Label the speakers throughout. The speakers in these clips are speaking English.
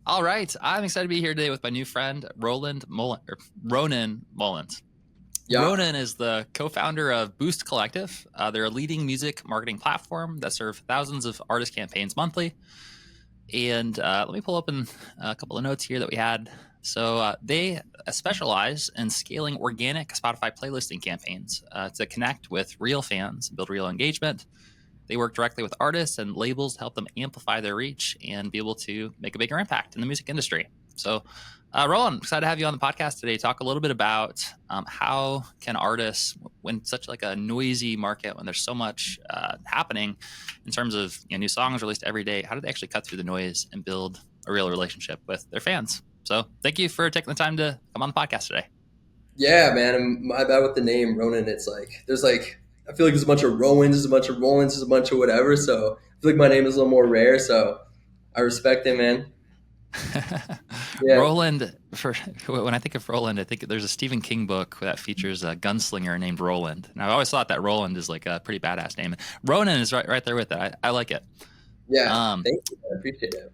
Speaker 1: All right. I'm excited to be here today with my new friend, Ronan Mullins.
Speaker 2: Yeah.
Speaker 1: Ronan is the co-founder of Boost Collective. They're a leading music marketing platform that serves thousands of artist campaigns monthly. And let me pull open a couple of notes here that we had. So they specialize in scaling organic Spotify playlisting campaigns to connect with real fans and build real engagement. They work directly with artists and labels to help them amplify their reach and be able to make a bigger impact in the music industry. So, Roland, excited to have you on the podcast today. Talk a little bit about how can artists, when such like a noisy market, when there's so much happening in terms of new songs released every day, how do they actually cut through the noise and build a real relationship with their fans? So, thank you for taking the time to come on the podcast today.
Speaker 2: Yeah, man. My bad with the name Ronan. It's like there's like I feel like there's a bunch of Rowans, there's a bunch of Rollins, there's a bunch of whatever. So I feel like my name is a little more rare. So I respect it, man. Yeah.
Speaker 1: Roland, when I think of Roland, I think there's a Stephen King book that features a gunslinger named Roland. And I've always thought that Roland is like a pretty badass name. Ronan is right there with it. I like it.
Speaker 2: Yeah.
Speaker 1: Um,
Speaker 2: Thank you. I appreciate it.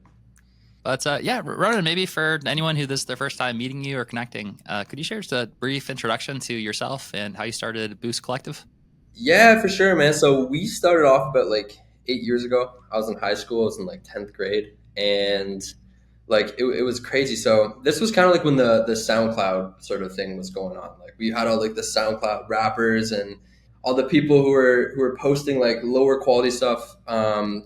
Speaker 1: but yeah, Ronan, maybe for anyone who this is their first time meeting you or connecting, could you share just a brief introduction to yourself and how you started Boost Collective?
Speaker 2: Yeah, for sure, man. So we started off about like 8 years ago. I was in high school. I was in like 10th grade, and like it was crazy. So this was kind of like when the SoundCloud sort of thing was going on. Like we had all like the SoundCloud rappers and all the people who were posting like lower quality stuff,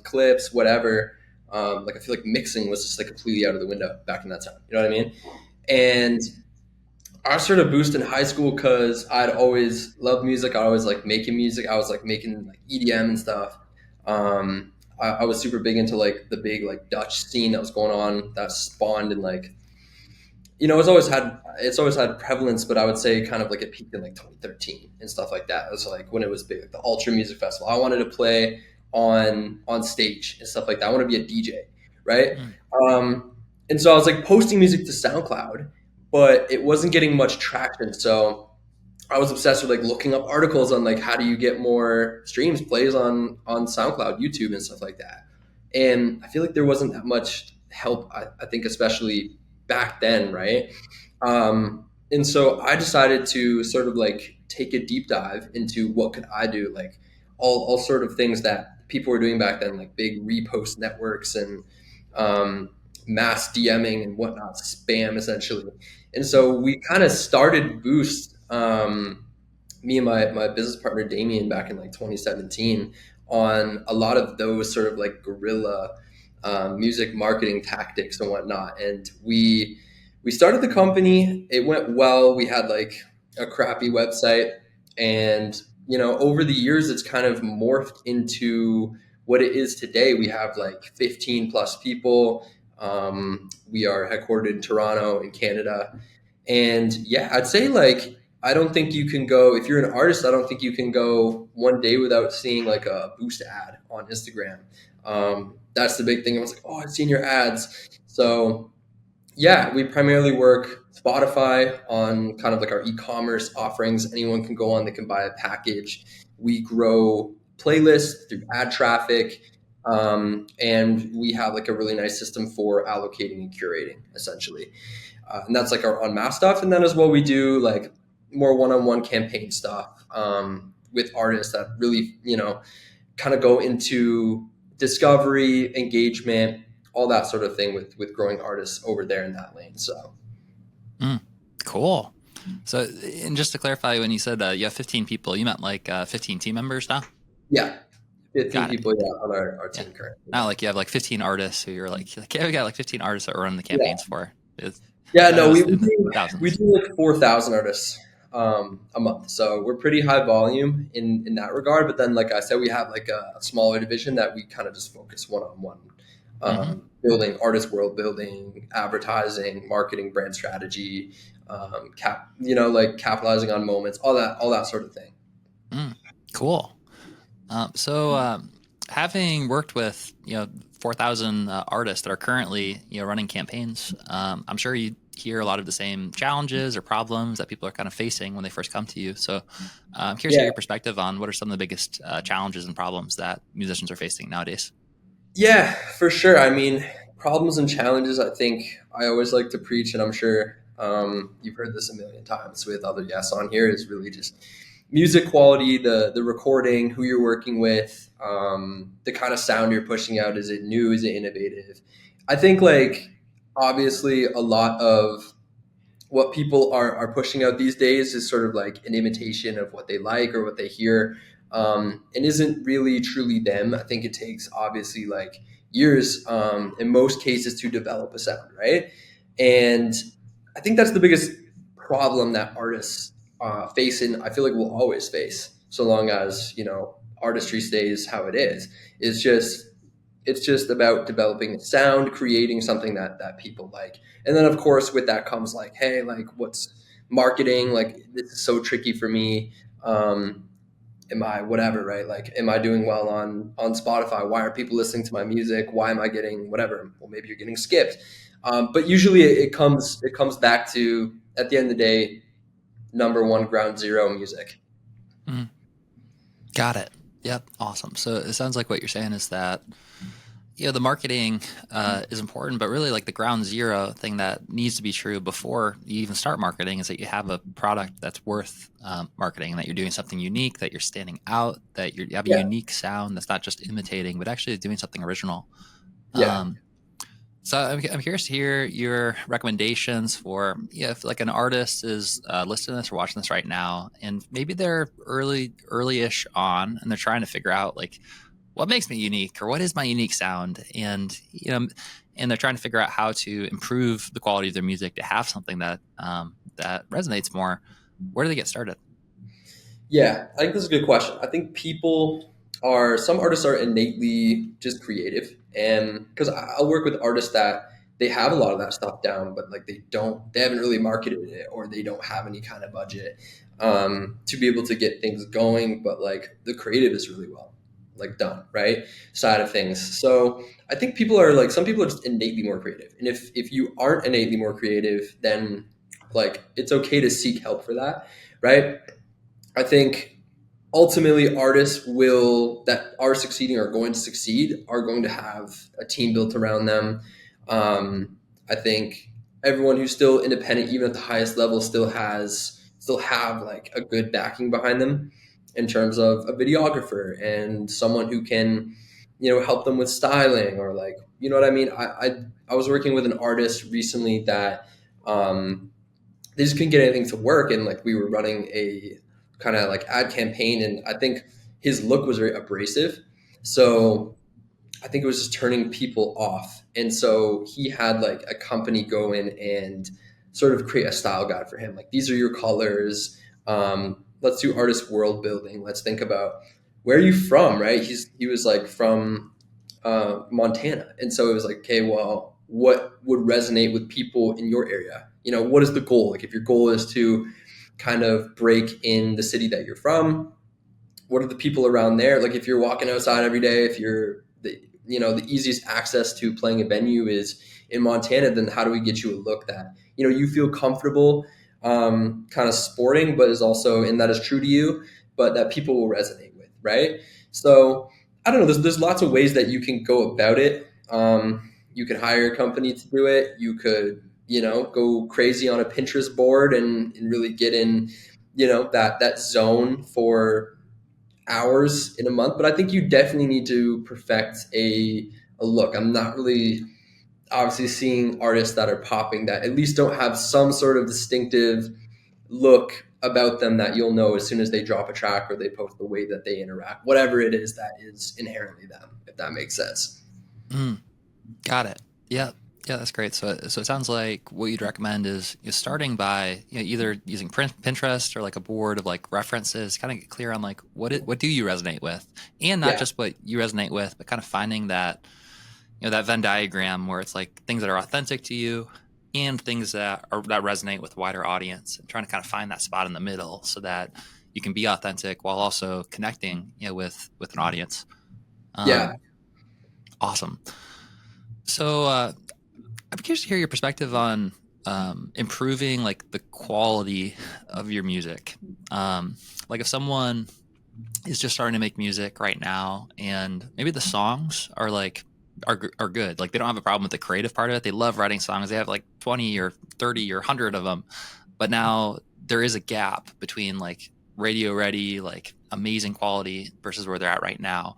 Speaker 2: clips, whatever. Like I feel like mixing was just like completely out of the window back in that time. You know what I mean? And I started a boost in high school because I'd always loved music. I always like making music. I was like making like EDM and stuff. I was super big into like the big like Dutch scene that was going on that spawned in like it's always had prevalence, but I would say kind of like it peaked in like 2013 and stuff like that. It was like when it was big, like the Ultra Music Festival. I wanted to play on stage and stuff like that. I want to be a DJ, right?
Speaker 1: Mm.
Speaker 2: Um, and so I was like posting music to SoundCloud, but it wasn't getting much traction. So I was obsessed with like looking up articles on like how do you get more streams, plays on SoundCloud, YouTube, and stuff like that. And I feel like there wasn't that much help. I think especially back then, right? And so I decided to sort of like take a deep dive into what could I do, like all sort of things that people were doing back then, like big repost networks and um, mass DMing and whatnot, spam essentially. And so we kind of started Boost, me and my business partner Damien back in like 2017 on a lot of those sort of like guerrilla music marketing tactics and whatnot. And we started the company. It went well. We had like a crappy website, and over the years, it's kind of morphed into what it is today. We have like 15 plus people. We are headquartered in Toronto, in Canada, and yeah, I'd say like I don't think you can go if you're an artist. I don't think you can go one day without seeing like a Boost ad on Instagram. That's the big thing. I was like, oh, I've seen your ads. So yeah, we primarily work Spotify on kind of like our e-commerce offerings. Anyone can go on, they can buy a package. We grow playlists through ad traffic. And we have like a really nice system for allocating and curating essentially. And that's like our on mass stuff. And then as well, we do like more one-on-one campaign stuff with artists that really, kind of go into discovery, engagement, all that sort of thing with growing artists over there in that lane. So
Speaker 1: Mm. Cool. So, and just to clarify, when you said you have 15 people, you meant like 15 team members now?
Speaker 2: yeah, 15
Speaker 1: Got it.
Speaker 2: people, yeah, on our
Speaker 1: Yeah.
Speaker 2: team currently.
Speaker 1: Not like you have like 15 artists who you're like, yeah, we got like 15 artists that we're running the
Speaker 2: Yeah,
Speaker 1: campaigns for. It's,
Speaker 2: yeah,
Speaker 1: that
Speaker 2: no, we,
Speaker 1: was
Speaker 2: we
Speaker 1: in the
Speaker 2: do we
Speaker 1: thousands.
Speaker 2: do like 4,000 artists a month, so we're pretty high volume in that regard. But then, like I said, we have like a smaller division that we kind of just focus one-on-one,
Speaker 1: Hmm.
Speaker 2: building artist world building, advertising, marketing, brand strategy, like capitalizing on moments, all that sort of thing.
Speaker 1: Mm. Cool. So, having worked with 4,000 artists that are currently running campaigns, I'm sure you hear a lot of the same challenges or problems that people are kind of facing when they first come to you. So, I'm curious to
Speaker 2: Yeah,
Speaker 1: hear your perspective on what are some of the biggest challenges and problems that musicians are facing nowadays.
Speaker 2: yeah, for sure. I mean, Problems and challenges, I think I always like to preach, and I'm sure you've heard this a million times with other guests on here, is really just music quality, the recording, who you're working with, the kind of sound you're pushing out. Is it new? Is it innovative? I think like obviously a lot of what people are pushing out these days is sort of like an imitation of what they like or what they hear, and isn't really truly them. I think it takes obviously like years, in most cases, to develop a sound, right? And I think that's the biggest problem that artists face, and I feel like we'll always face so long as artistry stays how it is just it's just about developing sound, creating something that people like. And then of course with that comes like, hey, like what's marketing? Like this is so tricky for me. Am I whatever, right? Like am I doing well on Spotify? Why are people listening to my music? Why am I getting whatever? Well, maybe you're getting skipped. But usually it comes back to, at the end of the day, number one, ground zero, music.
Speaker 1: Mm, got it. Yep. Awesome. So it sounds like what you're saying is that the marketing is important, but really like the ground zero thing that needs to be true before you even start marketing is that you have a product that's worth marketing, that you're doing something unique, that you're standing out, that you have a
Speaker 2: Yeah.
Speaker 1: unique sound that's not just imitating, but actually doing something original.
Speaker 2: Yeah.
Speaker 1: Um, so I'm curious to hear your recommendations for if like an artist is listening to this or watching this right now, and maybe they're early-ish on, and they're trying to figure out like what makes me unique or what is my unique sound, and and they're trying to figure out how to improve the quality of their music to have something that that resonates more. Where do they get started?
Speaker 2: Yeah, I think this is a good question. I think some artists are innately just creative. And because I'll work with artists that they have a lot of that stuff down, but like they haven't really marketed it, or they don't have any kind of budget to be able to get things going. But like the creative is really well like done, right? Side of things. So I think some people are just innately more creative. And if you aren't innately more creative, then like it's okay to seek help for that, right? I think ultimately artists will that are succeeding, are going to succeed, are going to have a team built around them. I think everyone who's still independent, even at the highest level, still have like a good backing behind them in terms of a videographer and someone who can help them with styling, or like what I mean. I was working with an artist recently that um, they just couldn't get anything to work, and like we were running a kind of like ad campaign, and I think his look was very abrasive, so I think it was just turning people off. And so he had like a company go in and sort of create a style guide for him, like these are your colors. Let's do artist world building. Let's think about where are you from, right? He was like from Montana. And so it was like, okay, well, what would resonate with people in your area? What is the goal? Like, if your goal is to kind of break in the city that you're from, what are the people around there? Like, if you're walking outside every day, if you're the easiest access to playing a venue is in Montana, then how do we get you a look that you feel comfortable, kind of sporting, but is also, and that is true to you, but that people will resonate with, right? So I don't know. There's lots of ways that you can go about it. You could hire a company to do it. You could go crazy on a Pinterest board and really get in that zone for hours in a month. But I think you definitely need to perfect a look. I'm not really obviously seeing artists that are popping that at least don't have some sort of distinctive look about them that you'll know as soon as they drop a track or they post, the way that they interact, whatever it is that is inherently them, if that makes sense.
Speaker 1: Mm, got it. Yeah. Yeah, that's great. So it sounds like what you'd recommend is starting by either using Pinterest or like a board of like references, kind of get clear on like what do you resonate with, and not
Speaker 2: Yeah.
Speaker 1: just what you resonate with, but kind of finding that that Venn diagram where it's like things that are authentic to you and things that resonate with a wider audience, and trying to kind of find that spot in the middle so that you can be authentic while also connecting with an audience.
Speaker 2: Yeah.
Speaker 1: Um, awesome. So I'm curious to hear your perspective on improving like the quality of your music. Like if someone is just starting to make music right now, and maybe the songs are like are good. Like they don't have a problem with the creative part of it. They love writing songs. They have like 20 or 30 or 100 of them. But now there is a gap between like radio ready, like amazing quality versus where they're at right now.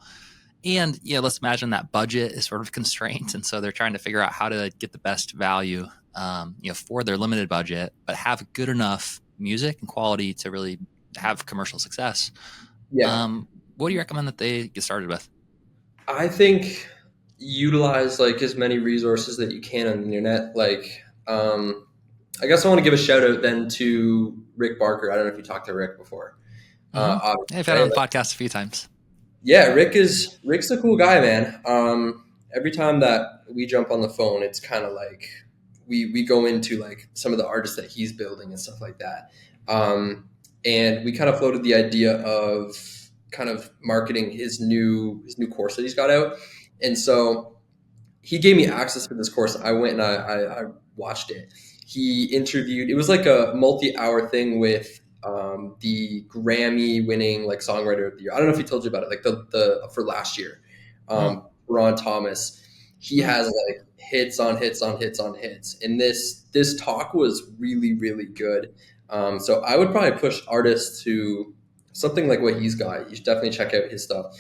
Speaker 1: And let's imagine that budget is sort of constrained, and so they're trying to figure out how to get the best value, for their limited budget, but have good enough music and quality to really have commercial success.
Speaker 2: Yeah,
Speaker 1: Um, what do you recommend that they get started with?
Speaker 2: I think utilize like as many resources that you can on the internet. Like, I guess I want to give a shout out then to Rick Barker. I don't know if you talked to Rick before.
Speaker 1: Mm-hmm.
Speaker 2: Obviously,
Speaker 1: Yeah, I've had
Speaker 2: right?
Speaker 1: on the podcast a few times.
Speaker 2: Yeah, Rick's a cool guy, man. Every time that we jump on the phone, it's kind of like we go into like some of the artists that he's building and stuff like that. And we kind of floated the idea of kind of marketing his new course that he's got out. And so he gave me access to this course. I went and I watched it. He interviewed. It was like a multi-hour thing with the Grammy-winning like songwriter of the year. I don't know if he told you about it. Like the for last year,
Speaker 1: Mm,
Speaker 2: Ron Thomas. He
Speaker 1: mm,
Speaker 2: has like hits on hits on hits on hits, and this talk was really really good. So I would probably push artists to something like what he's got. You should definitely check out his stuff.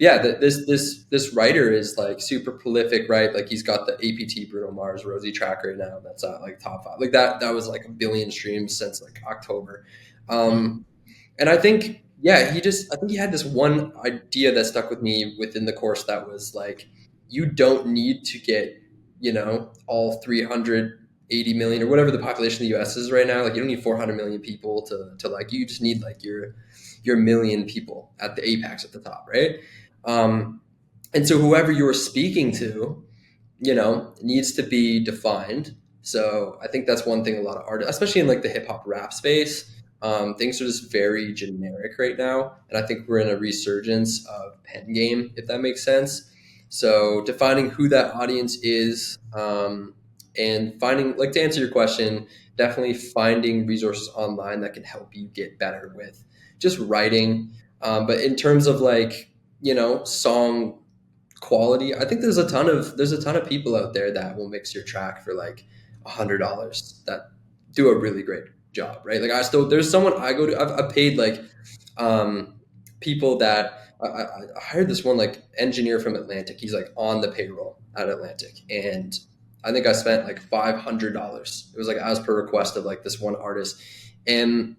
Speaker 2: Yeah, this writer is like super prolific, right? Like he's got the APT Bruno Mars Rosie track right now. That's at like top five. Like that was like a billion streams since like October.
Speaker 1: mm,
Speaker 2: And I think, yeah, I think he had this one idea that stuck with me within the course that was like, you don't need to get, all 380 million or whatever the population of the US is right now. Like you don't need 400 million people to like, you just need like your million people at the apex at the top, right? Um, and so whoever you're speaking to, needs to be defined. So I think that's one thing a lot of artists, especially in like the hip hop rap space, things are just very generic right now. And I think we're in a resurgence of pen game, if that makes sense. So defining who that audience is, and finding, like to answer your question, definitely finding resources online that can help you get better with just writing. But in terms of like, song quality. I think there's a ton of people out there that will mix your track for like $100 that do a really great job, right? Like there's someone I go to. I've paid like um, people that I hired this one like engineer from Atlantic. He's like on the payroll at Atlantic, and I think I spent like $500. It was like as per request of like this one artist, and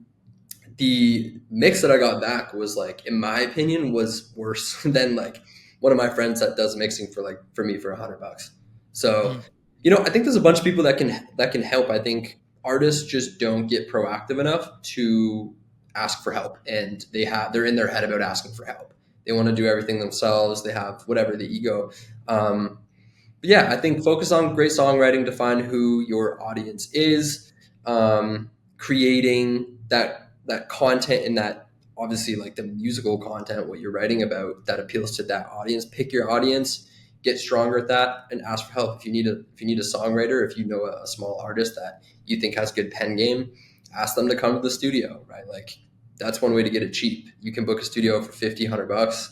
Speaker 2: the mix that I got back was like, in my opinion, was worse than like one of my friends that does mixing for me for $100. So,
Speaker 1: mm,
Speaker 2: I think there's a bunch of people that can help. I think artists just don't get proactive enough to ask for help, and they're in their head about asking for help. They want to do everything themselves. They have whatever the ego. Um, but yeah, I think focus on great songwriting, define who your audience is, creating that content and that obviously like the musical content, what you're writing about that appeals to that audience. Pick your audience, get stronger at that, and ask for help if you need a songwriter, if you know a small artist that you think has good pen game, ask them to come to the studio, right? Like that's one way to get it cheap. You can book a studio for 50, $100,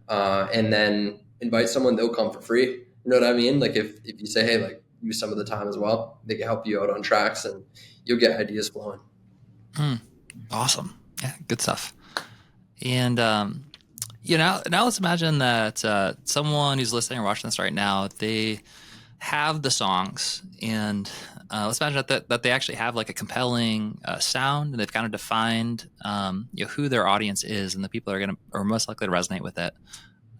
Speaker 2: and then invite someone, they'll come for free. You know what I mean? Like if you say, hey, like use some of the time as well, they can help you out on tracks and you'll get ideas flowing.
Speaker 1: mm. Awesome. Yeah, good stuff. And now let's imagine that someone who's listening or watching this right now, they have the songs, and let's imagine that they actually have like a compelling sound, and they've kind of defined who their audience is, and the people are most likely to resonate with it.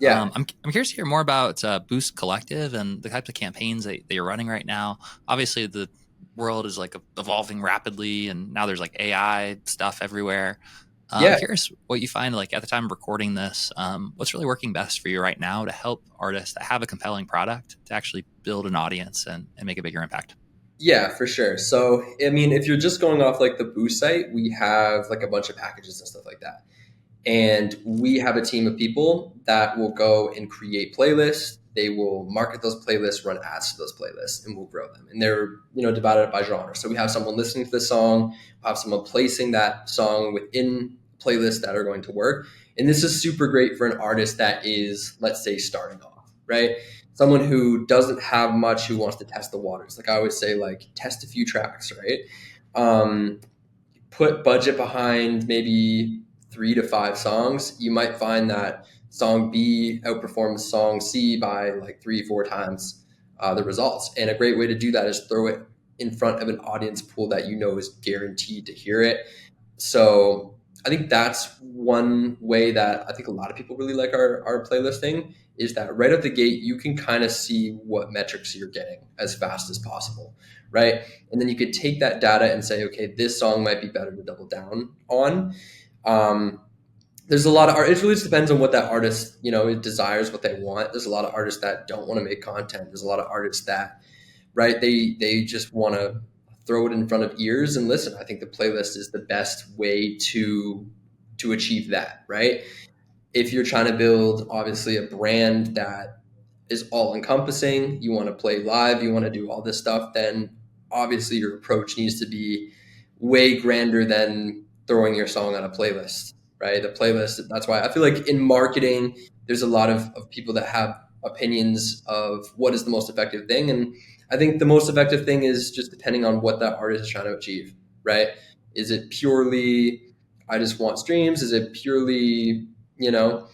Speaker 2: Yeah.
Speaker 1: I'm curious to hear more about Boost Collective and the types of campaigns that you're running right now. Obviously, the world is like evolving rapidly, and now there's like AI stuff everywhere. I'm
Speaker 2: Yeah.
Speaker 1: curious what you find like at the time of recording this. What's really working best for you right now to help artists that have a compelling product to actually build an audience and make a bigger impact?
Speaker 2: Yeah, for sure. So, I mean, if you're just going off like the Boost site, we have like a bunch of packages and stuff like that. And we have a team of people that will go and create playlists. They will market those playlists, run ads to those playlists, and we'll grow them. And they're, divided up by genre. So we have someone listening to the song, we'll have someone placing that song within playlists that are going to work. And this is super great for an artist that is, let's say, starting off, right? Someone who doesn't have much, who wants to test the waters. Like I always say, like test a few tracks, right? Um, Put budget behind maybe 3 to 5 songs. You might find that song B outperforms song C by like 3, 4 times the results. And a great way to do that is throw it in front of an audience pool that you know is guaranteed to hear it. So I think that's one way that I think a lot of people really like our playlisting, is that right at the gate, you can kind of see what metrics you're getting as fast as possible, right? And then you could take that data and say, okay, this song might be better to double down on. Um, there's a lot of art. It really just depends on what that artist, it desires, what they want. There's a lot of artists that don't want to make content. There's a lot of artists that, right, they just want to throw it in front of ears and listen. I think the playlist is the best way to achieve that, right? If you're trying to build obviously a brand that is all encompassing, you want to play live, you want to do all this stuff, then obviously your approach needs to be way grander than throwing your song on a playlist, right? The playlist, that's why I feel like in marketing, there's a lot of people that have opinions of what is the most effective thing. And I think the most effective thing is just depending on what that artist is trying to achieve, right? Is it purely, I just want streams? Is it purely, you know,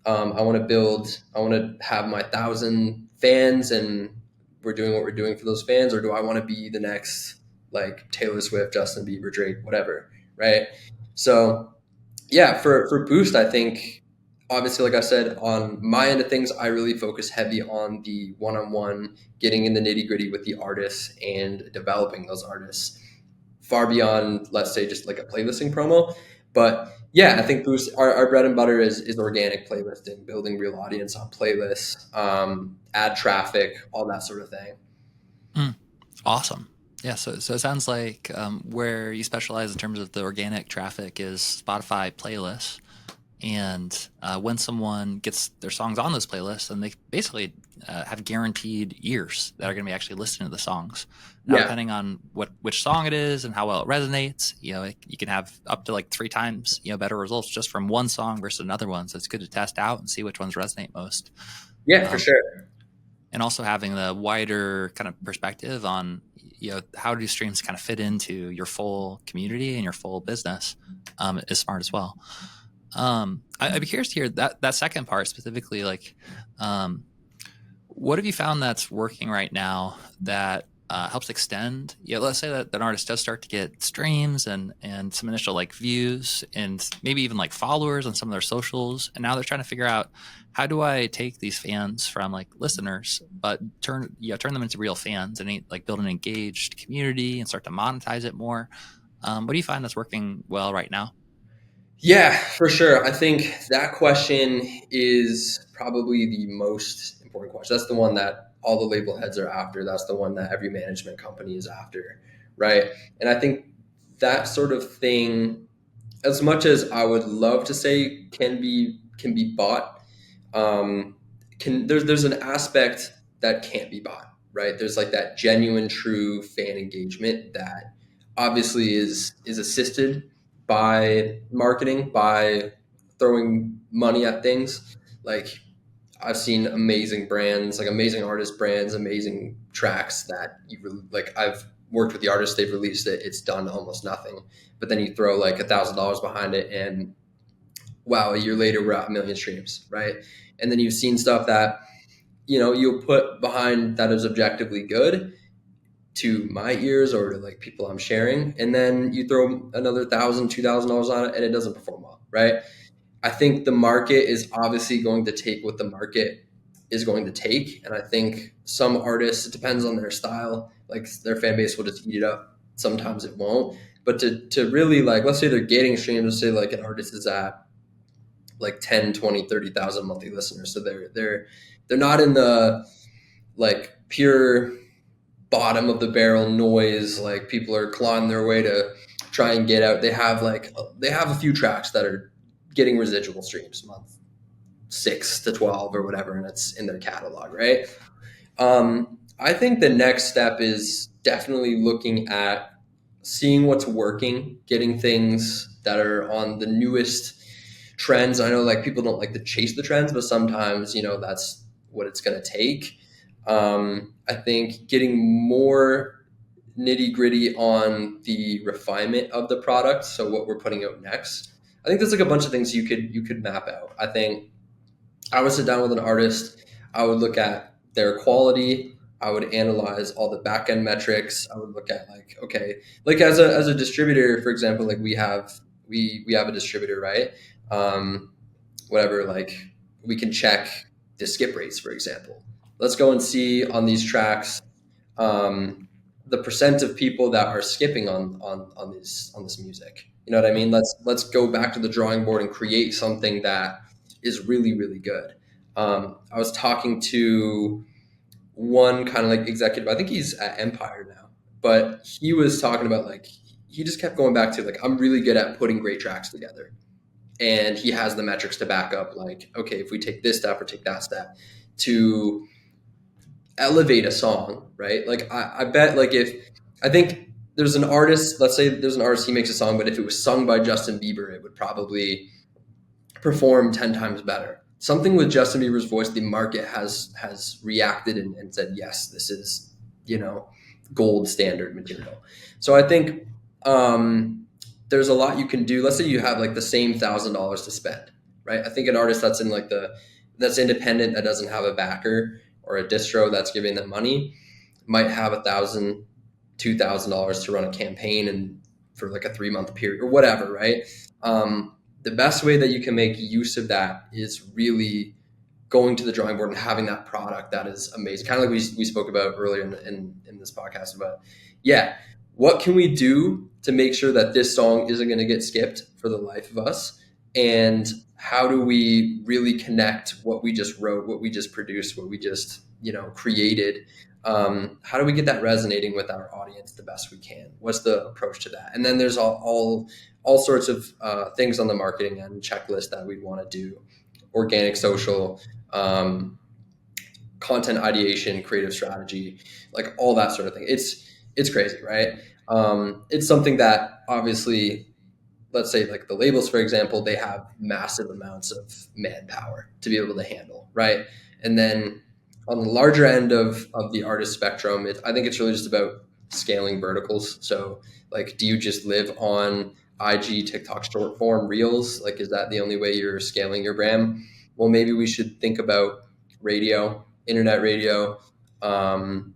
Speaker 2: I want to have my 1,000 fans and we're doing what we're doing for those fans? Or do I want to be the next like Taylor Swift, Justin Bieber, Drake, whatever, right? So yeah, for Boost, I think obviously, like I said, on my end of things, I really focus heavy on the one-on-one, getting in the nitty-gritty with the artists and developing those artists far beyond, let's say, just like a playlisting promo. But yeah, I think Boost, our bread and butter is organic playlisting, building real audience on playlists, ad traffic, all that sort of thing.
Speaker 1: Mm, awesome. Yeah, so it sounds like where you specialize in terms of the organic traffic is Spotify playlists. And when someone gets their songs on those playlists, then they basically have guaranteed ears that are going to be actually listening to the songs. Now,
Speaker 2: Yeah.
Speaker 1: depending on which song it is and how well it resonates, you can have up to like 3 times better results just from one song versus another one. So it's good to test out and see which ones resonate most.
Speaker 2: Yeah, for
Speaker 1: Um,
Speaker 2: sure.
Speaker 1: and also having the wider kind of perspective on how do streams kind of fit into your full community and your full business is smart as well. I'd be curious to hear that second part specifically. Like, what have you found that's working right now that helps extend? Let's say that an artist does start to get streams and some initial like views and maybe even like followers on some of their socials, and now they're trying to figure out how do I take these fans from like listeners, but turn them into real fans and like build an engaged community and start to monetize it more. What do you find that's working well right now?
Speaker 2: Yeah, for sure. I think that question is probably the most important question. That's the one that all the label heads are after. That's the one that every management company is after, right? And I think that sort of thing, as much as I would love to say can be bought, um, there's an aspect that can't be bought, right? There's like that genuine, true fan engagement that obviously is assisted by marketing, by throwing money at things. Like I've seen amazing brands, like amazing artist brands, amazing tracks that like I've worked with the artists, they've released it, it's done almost nothing. But then you throw like $1,000 behind it and wow, a year later we're at 1 million streams, right? And then you've seen stuff that, you'll put behind that is objectively good to my ears or to like people I'm sharing. And then you throw another $1,000, $2,000 on it and it doesn't perform well, right? I think the market is obviously going to take what the market is going to take. And I think some artists, it depends on their style, like their fan base will just eat it up. Sometimes it won't. But to really like, let's say they're getting streams, let's say like an artist is at like 10, 20, 30,000 monthly listeners. So they're not in the like pure bottom of the barrel noise. Like people are clawing their way to try and get out. They have a few tracks that are getting residual streams month 6 to 12 or whatever, and it's in their catalog, right? I think the next step is definitely looking at seeing what's working, getting things that are on the newest trends. I know like people don't like to chase the trends, but sometimes, that's what it's going to take. I think getting more nitty gritty on the refinement of the product, so what we're putting out next. I think there's like a bunch of things you could map out. I think I would sit down with an artist. I would look at their quality. I would analyze all the back end metrics. I would look at like, okay, like as a distributor, for example, like we have a distributor, right? Um, Whatever, like we can check the skip rates, for example. Let's go and see on these tracks um, the percent of people that are skipping on this music. You know what I mean? Let's go back to the drawing board and create something that is really really good. I was talking to one kind of like executive. I think he's at Empire now, but he was talking about like he just kept going back to like I'm really good at putting great tracks together, and he has the metrics to back up like okay if we take this step or take that step to elevate a song, right? Like I bet like if I think there's an artist, let's say there's an artist, he makes a song, but if it was sung by Justin Bieber, it would probably perform 10 times better. Something with Justin Bieber's voice, the market has reacted and said, yes, this is, you know, gold standard material. So I think there's a lot you can do. Let's say you have like the same $1,000 to spend, right? I think an artist that's in like that's independent, that doesn't have a backer or a distro that's giving them money, might have $2,000 to run a campaign and for like a 3 month period or whatever, right? The best way that you can make use of that is really going to the drawing board and having that product that is amazing. Kind of like we spoke about earlier in this podcast about, yeah, what can we do to make sure that this song isn't going to get skipped for the life of us? And how do we really connect what we just wrote, what we just produced, what we just, created? How do we get that resonating with our audience the best we can? What's the approach to that? And then there's all sorts of things on the marketing end checklist that we'd want to do: organic, social, um, content ideation, creative strategy, like all that sort of thing. It's crazy, right? It's something that obviously, let's say like the labels, for example, they have massive amounts of manpower to be able to handle, right? And then on the larger end of the artist spectrum, I think it's really just about scaling verticals. So like, do you just live on IG, TikTok, short form, reels? Like, is that the only way you're scaling your brand? Well, maybe we should think about radio, internet radio, um,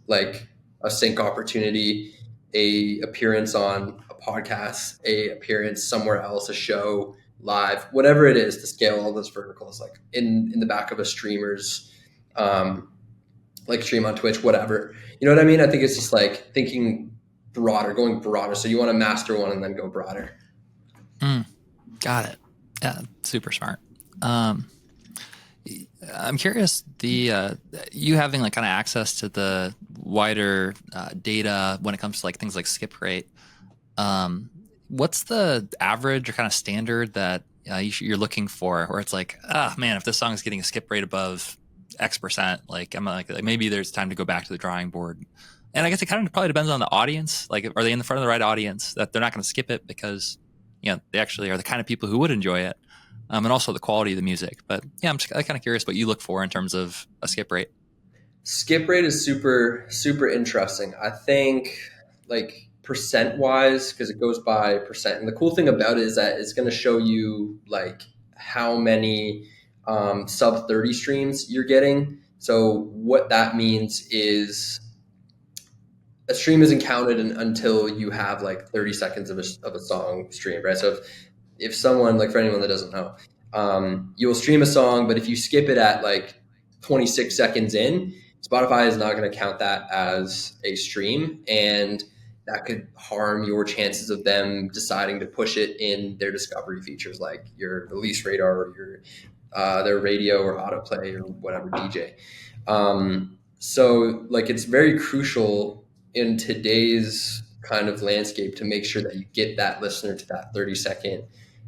Speaker 2: like a sync opportunity, a appearance on a podcast, a appearance somewhere else, a show, live, whatever it is, to scale all those verticals, like in the back of a streamer's um, like stream on Twitch, whatever. You know what I mean? I think it's just like thinking broader, going broader. So you want to master one and then go broader.
Speaker 1: Got it. Yeah, super smart. Um, I'm curious, the you having like kind of access to the wider data when it comes to like things like skip rate. Um, what's the average or kind of standard that you're looking for, where it's like, ah, man, if this song is getting a skip rate above X percent, like I'm like maybe there's time to go back to the drawing board. And I guess it kind of probably depends on the audience. Like, are they in the front of the right audience that they're not going to skip it because they actually are the kind of people who would enjoy it, and also the quality of the music. But yeah, I'm just kind of curious what you look for in terms of a skip rate.
Speaker 2: Skip rate is super, super interesting. I think like percent wise, because it goes by percent. And the cool thing about it is that it's going to show you like how many sub 30 streams you're getting. So what that means is a stream isn't counted until you have like 30 seconds of a song stream, right? So if someone, like for anyone that doesn't know, you'll stream a song, but if you skip it at like 26 seconds in, Spotify is not going to count that as a stream, and that could harm your chances of them deciding to push it in their discovery features, like your release radar or their radio or autoplay or whatever DJ. So like it's very crucial in today's kind of landscape to make sure that you get that listener to that 30-second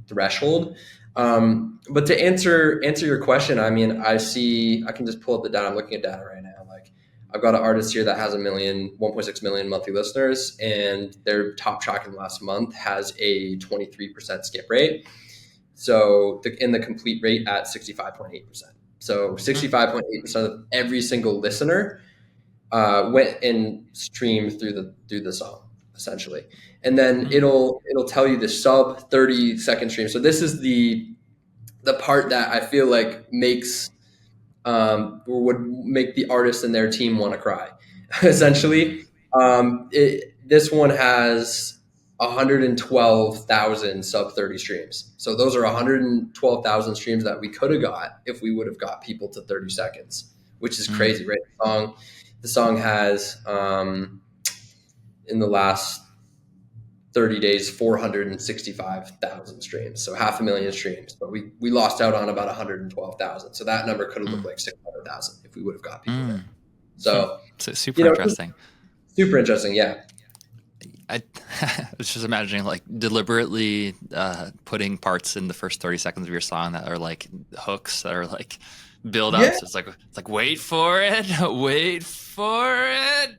Speaker 2: threshold. But to answer your question, I mean, I can just pull up the data. I'm looking at data right now. Like I've got an artist here that has 1.6 million monthly listeners, and their top track in the last month has a 23% skip rate. So in the complete rate at 65.8%. So
Speaker 1: Mm,
Speaker 2: 65.8% of every single listener went and streamed through the song essentially, and then
Speaker 1: mm,
Speaker 2: it'll tell you the sub 30-second stream. So this is the part that I feel like makes or would make the artist and their team want to cry. Essentially, this one has 112,000 sub 30 streams. So those are 112,000 streams that we could have got if we would have got people to 30 seconds, which is
Speaker 1: mm,
Speaker 2: crazy, right? The song has in the last 30 days 465,000 streams, so half a million streams, but we lost out on about 112,000, so that number could have looked
Speaker 1: mm,
Speaker 2: like 600,000 if we would have got people
Speaker 1: mm.
Speaker 2: there.
Speaker 1: Hmm.
Speaker 2: So
Speaker 1: So super
Speaker 2: you know,
Speaker 1: interesting.
Speaker 2: super interesting. Yeah,
Speaker 1: I, I was just imagining like deliberately putting parts in the first 30 seconds of your song that are like hooks that are like build
Speaker 2: yeah,
Speaker 1: ups. It's like wait for it, wait for it,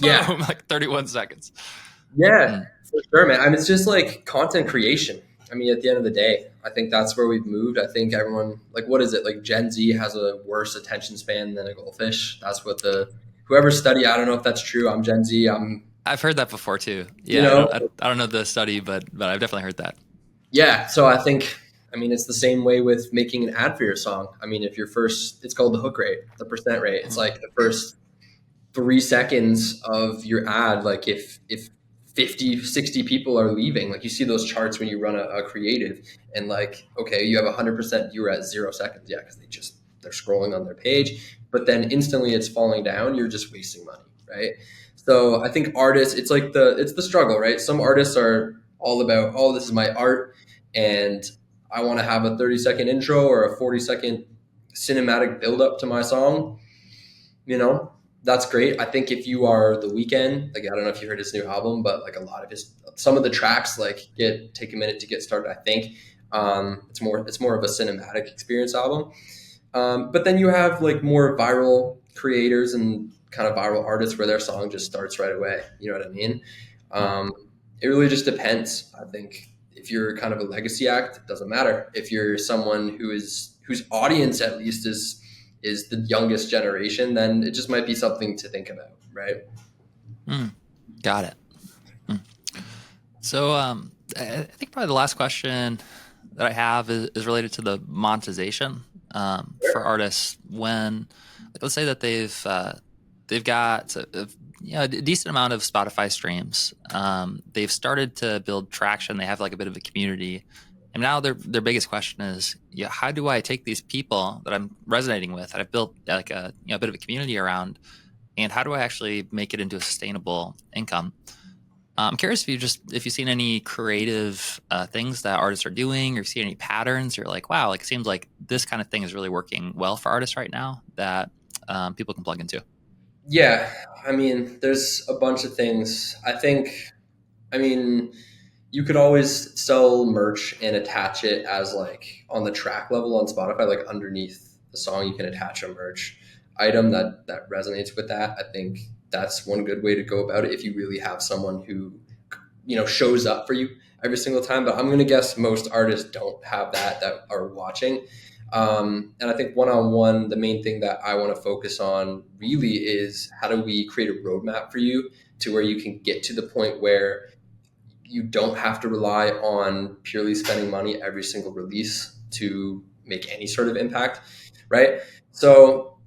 Speaker 2: yeah,
Speaker 1: boom, like 31 seconds.
Speaker 2: yeah,
Speaker 1: Mm.
Speaker 2: for sure, man. I mean, it's just like content creation. I mean, at the end of the day, I think that's where we've moved. I think everyone, like, what is it? Like Gen Z has a worse attention span than a goldfish. That's what the whoever study. I don't know if that's true. I'm Gen Z.
Speaker 1: I've heard that before too.
Speaker 2: You
Speaker 1: Yeah,
Speaker 2: know,
Speaker 1: I don't know the study, but I've definitely heard that.
Speaker 2: yeah. So I think, I mean, it's the same way with making an ad for your song. I mean, if your first, it's called the hook rate, the percent rate. It's
Speaker 1: Mm.
Speaker 2: like the first 3 seconds of your ad. Like if 50, 60 people are leaving, like you see those charts when you run a creative and like, okay, you have 100%, you're at 0 seconds. Yeah. Cause they're scrolling on their page, but then instantly it's falling down. You're just wasting money. Right. So I think artists, it's the struggle, right? Some artists are all about, oh, this is my art and I want to have a 30-second intro or a 40-second cinematic build up to my song. You know, that's great. I think if you are The Weeknd, like I don't know if you heard his new album, but like a lot of his some of the tracks like get take a minute to get started. I think it's more of a cinematic experience album. But then you have like more viral creators and kind of viral artists where their song just starts right away. You know what I mean?
Speaker 1: Mm.
Speaker 2: Um, it really just depends. I think if you're kind of a legacy act, it doesn't matter. If you're someone whose audience at least is the youngest generation, then it just might be something to think about, right?
Speaker 1: Mm. Got it. Mm. So I think probably the last question that I have is related to the monetization for artists. When, like, let's say that they've got a decent amount of Spotify streams. They've started to build traction. They have like a bit of a community, and now their biggest question is, yeah, how do I take these people that I'm resonating with, that I've built like a bit of a community around, and how do I actually make it into a sustainable income? I'm curious if you've seen any creative things that artists are doing, or you see any patterns. You're like, wow, like it seems like this kind of thing is really working well for artists right now that people can plug into.
Speaker 2: Yeah, I mean, there's a bunch of things. I mean, you could always sell merch and attach it as like on the track level on Spotify, like underneath the song, you can attach a merch item that resonates with that. I think that's one good way to go about it if you really have someone who shows up for you every single time. But I'm gonna guess most artists don't have that are watching. And I think one on one, the main thing that I want to focus on really is how do we create a roadmap for you to where you can get to the point where you don't have to rely on purely spending money every single release to make any sort of impact, right? So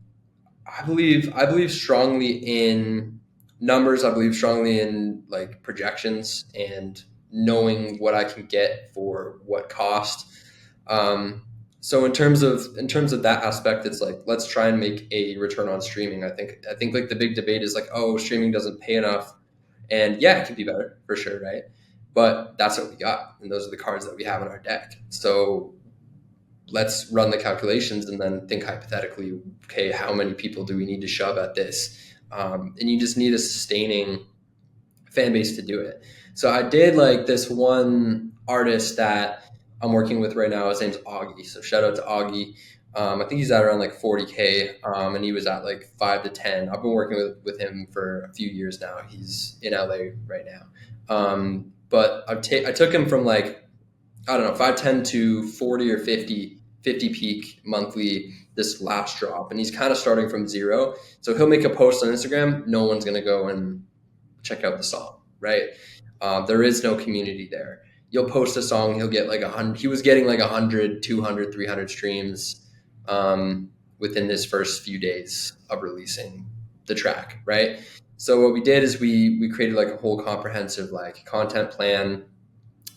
Speaker 2: I believe strongly in numbers. I believe strongly in like projections and knowing what I can get for what cost. Um, so in terms of that aspect, it's like let's try and make a return on streaming. I think like the big debate is like, oh, streaming doesn't pay enough, and yeah, it can be better for sure, right? But that's what we got, and those are the cards that we have in our deck. So let's run the calculations and then think hypothetically, okay, how many people do we need to shove at this? And you just need a sustaining fan base to do it. So I did like this one artist that I'm working with right now. His name's Augie. So shout out to Augie. I think he's at around like 40K, and he was at like 5 to 10. I've been working with him for a few years now. He's in LA right now, but I took him from like I don't know 5, 10 to 40 or 50 50 peak monthly this last drop, and he's kind of starting from zero. So he'll make a post on Instagram. No one's going to go and check out the song, right? There is no community there. You'll post a song, he'll get like 100. He was getting like 100, 200, 300 streams within his first few days of releasing the track, right? So what we did is we created like a whole comprehensive like content plan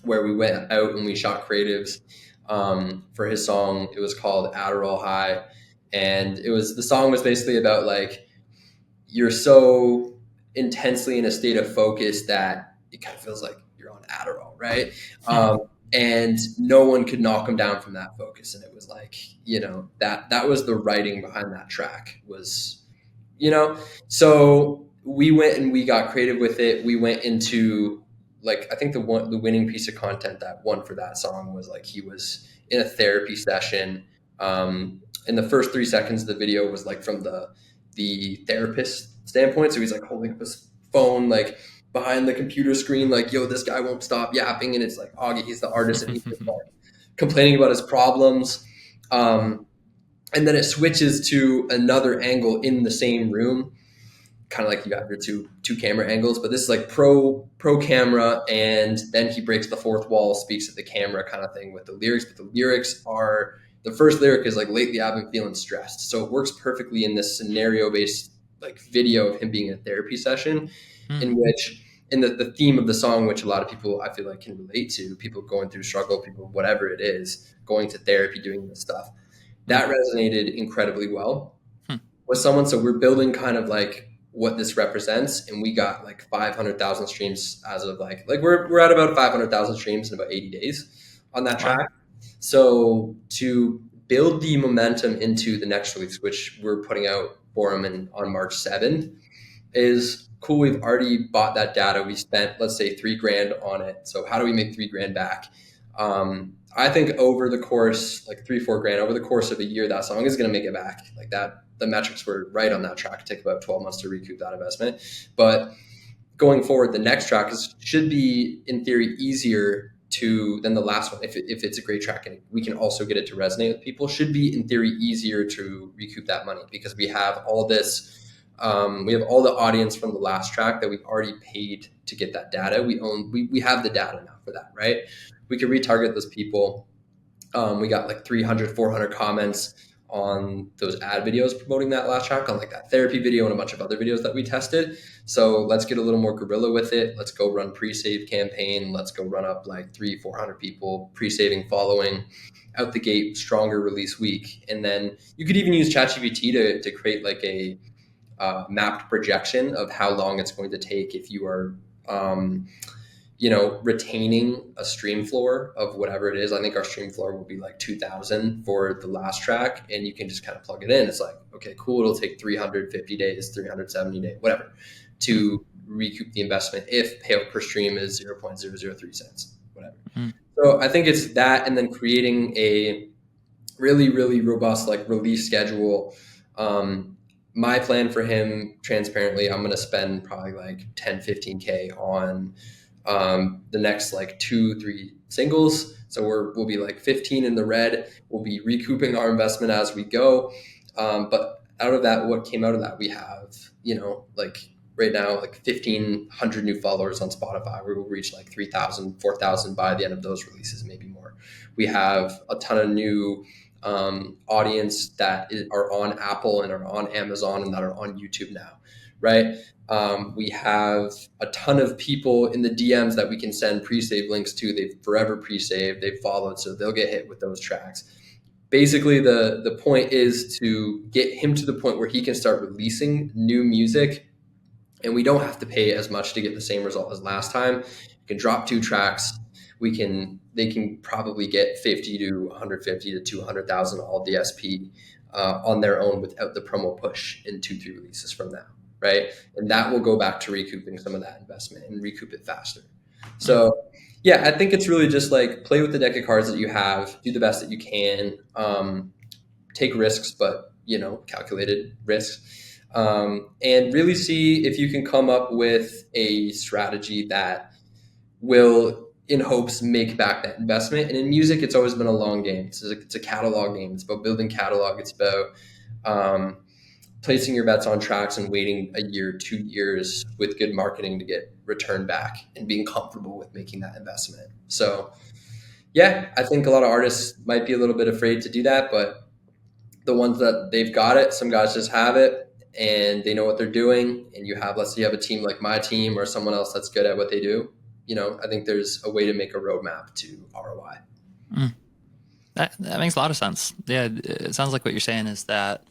Speaker 2: where we went out and we shot creatives for his song. It was called Adderall High, and the song was basically about like you're so intensely in a state of focus that it kind of feels like you're on Adderall, right? And no one could knock him down from that focus. And it was like, that was the writing behind that track was, so we went and we got creative with it. We went into like, I think the winning piece of content that won for that song was like, he was in a therapy session. And the first 3 seconds of the video was like from the therapist standpoint. So he's like holding up his phone, like behind the computer screen, like, yo, this guy won't stop yapping. And it's like, Augie, he's the artist and he's just like complaining about his problems. And then it switches to another angle in the same room, kind of like you have your two camera angles, but this is like pro camera. And then he breaks the fourth wall, speaks at the camera kind of thing with the lyrics. But the lyrics are, the first lyric is like, lately I've been feeling stressed. So it works perfectly in this scenario based like video of him being in a therapy session in which, in the theme of the song, which a lot of people I feel like can relate to, people going through struggle, people, whatever it is, going to therapy, doing this stuff, that resonated incredibly well with someone. So we're building kind of like what this represents, and we got like 500,000 streams as of like we're at about 500,000 streams in about 80 days on that track. So to build the momentum into the next release, which we're putting out for him on March 7th, is cool. We've already bought that data. We spent, let's say, $3,000 on it. So how do we make $3,000 back? I think over the course, like $3-4 grand over the course of a year, that song is going to make it back. Like that, the metrics were right on that track. It took about 12 months to recoup that investment. But going forward, the next track should be, in theory, easier than the last one. If it's a great track and we can also get it to resonate with people, should be, in theory, easier to recoup that money because we have all this. We have all the audience from the last track that we've already paid to get that data. We have the data now for that, right? We can retarget those people. We got like 300, 400 comments on those ad videos promoting that last track, on like that therapy video and a bunch of other videos that we tested. So let's get a little more guerrilla with it. Let's go run pre-save campaign. Let's go run up like 300-400 people pre-saving, following out the gate, stronger release week. And then you could even use ChatGPT to create like a mapped projection of how long it's going to take if you are retaining a stream floor of whatever it is. I think our stream floor will be like 2,000 for the last track, and you can just kind of plug it in. It's like, okay, cool. It'll take 350 days, 370 days, whatever, to recoup the investment if payout per stream is 0.003 cents, whatever. So I think it's that, and then creating a really, really robust like release schedule. My plan for him, transparently, I'm going to spend probably like 10, 15K on the next like 2-3 singles. So we'll be like 15 in the red. We'll be recouping our investment as we go. But out of that, what came out of that, we have, like right now, like 1,500 new followers on Spotify. We will reach like 3,000, 4,000 by the end of those releases, maybe more. We have a ton of new audience that are on Apple and are on Amazon and that are on YouTube now, right? We have a ton of people in the DMs that we can send pre-save links to. They've forever pre-saved, they've followed, so they'll get hit with those tracks. Basically, the point is to get him to the point where he can start releasing new music, and we don't have to pay as much to get the same result as last time. You can drop 2 tracks. They can probably get 50 to 150 to 200,000 all DSP on their own without the promo push in 2-3 releases from now, right? And that will go back to recouping some of that investment and recoup it faster. So yeah, I think it's really just like play with the deck of cards that you have, do the best that you can, take risks, but calculated risks, and really see if you can come up with a strategy that will in hopes make back that investment. And in music, it's always been a long game. It's a catalog game. It's about building catalog. It's about um, placing your bets on tracks and waiting a year, 2 years with good marketing to get returned back and being comfortable with making that investment. So yeah, I think a lot of artists might be a little bit afraid to do that, but the ones that they've got it, some guys just have it and they know what they're doing. And you have, let's say you have a team like my team or someone else that's good at what they do. I think there's a way to make a roadmap to ROI.
Speaker 1: Mm. That makes a lot of sense. Yeah, it sounds like what you're saying is that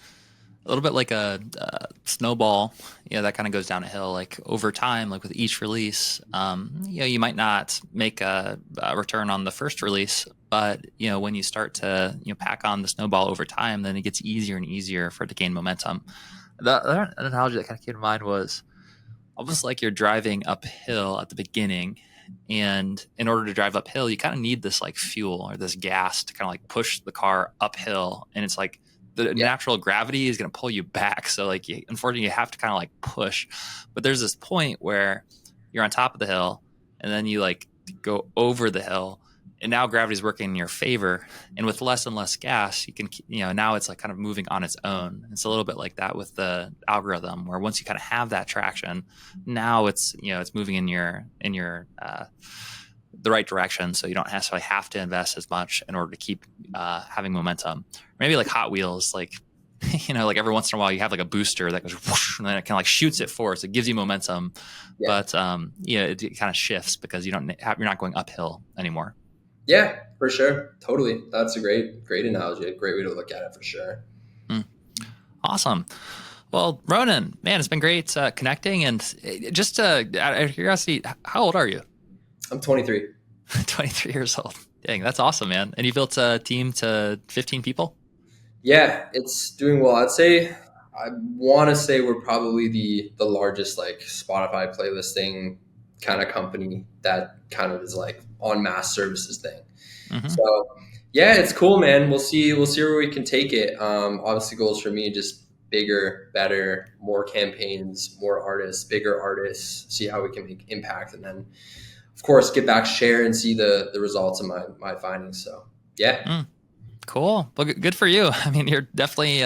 Speaker 1: a little bit like a snowball, that kind of goes down a hill. Like over time, like with each release, you might not make a return on the first release, but when you start to pack on the snowball over time, then it gets easier and easier for it to gain momentum. The other analogy that kind of came to mind was almost like you're driving uphill at the beginning. And in order to drive uphill, you kind of need this like fuel or this gas to kind of like push the car uphill. And it's like the
Speaker 2: Yeah.
Speaker 1: natural gravity is going to pull you back. So like, unfortunately, you have to kind of like push. But there's this point where you're on top of the hill, and then you like go over the hill, and now gravity's working in your favor. And with less and less gas, you can, now it's like kind of moving on its own. It's a little bit like that with the algorithm, where once you kind of have that traction, now it's moving in your the right direction. So you don't necessarily have to invest as much in order to keep having momentum. Maybe like Hot Wheels, like like every once in a while you have like a booster that goes whoosh, and then it kind of like shoots it forward, so it gives you momentum.
Speaker 2: Yeah.
Speaker 1: But it kind of shifts because you're not going uphill anymore.
Speaker 2: Yeah, for sure. Totally. That's a great analogy. A great way to look at it for sure.
Speaker 1: Mm. Awesome. Well, Ronan, man, it's been great connecting. And just out of curiosity, how old are you?
Speaker 2: I'm 23.
Speaker 1: 23 years old. Dang, that's awesome, man. And you built a team to 15 people?
Speaker 2: Yeah, it's doing well. I want to say we're probably the largest like Spotify playlisting kind of company that kind of is like on mass services thing.
Speaker 1: Mm-hmm.
Speaker 2: So yeah, it's cool, man. We'll see where we can take it. Obviously, goals for me just bigger, better, more campaigns, more artists, bigger artists. See how we can make impact, and then of course get back, share, and see the results of my findings. So yeah.
Speaker 1: Mm. Cool. Well, good for you. I mean, you're definitely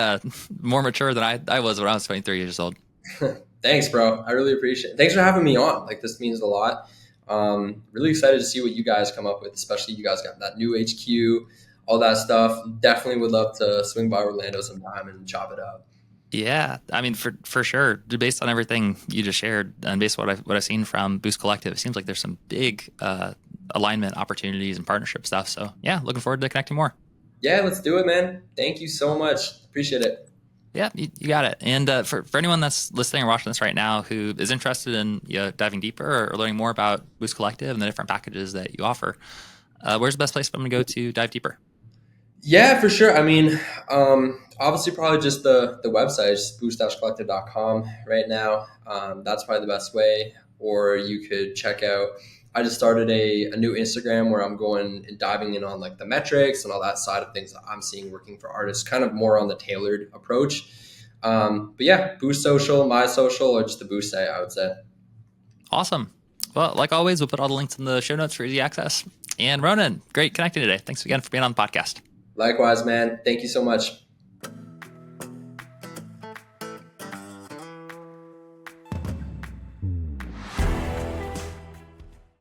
Speaker 1: more mature than I was when I was 23 years old.
Speaker 2: Thanks, bro. I really appreciate it. Thanks for having me on. Like, this means a lot. Really excited to see what you guys come up with, especially you guys got that new HQ, all that stuff. Definitely would love to swing by Orlando sometime and chop it up.
Speaker 1: Yeah, I mean, for sure. Based on everything you just shared, and based on what I've seen from Boost Collective, it seems like there's some big alignment opportunities and partnership stuff. So yeah, looking forward to connecting more.
Speaker 2: Yeah, let's do it, man. Thank you so much. Appreciate it.
Speaker 1: Yeah, you got it. And for anyone that's listening or watching this right now who is interested in diving deeper or learning more about Boost Collective and the different packages that you offer, where's the best place for them to go to dive deeper?
Speaker 2: Yeah, for sure. I mean, obviously, probably just the website, just boost-collective.com right now. That's probably the best way. Or you could check out, I just started a new Instagram where I'm going and diving in on like the metrics and all that side of things that I'm seeing working for artists, kind of more on the tailored approach. But yeah, Boost Social, My Social, or just the Boost site, I would say.
Speaker 1: Awesome. Well, like always, we'll put all the links in the show notes for easy access. And Ronan, great connecting today. Thanks again for being on the podcast.
Speaker 2: Likewise, man. Thank you so much.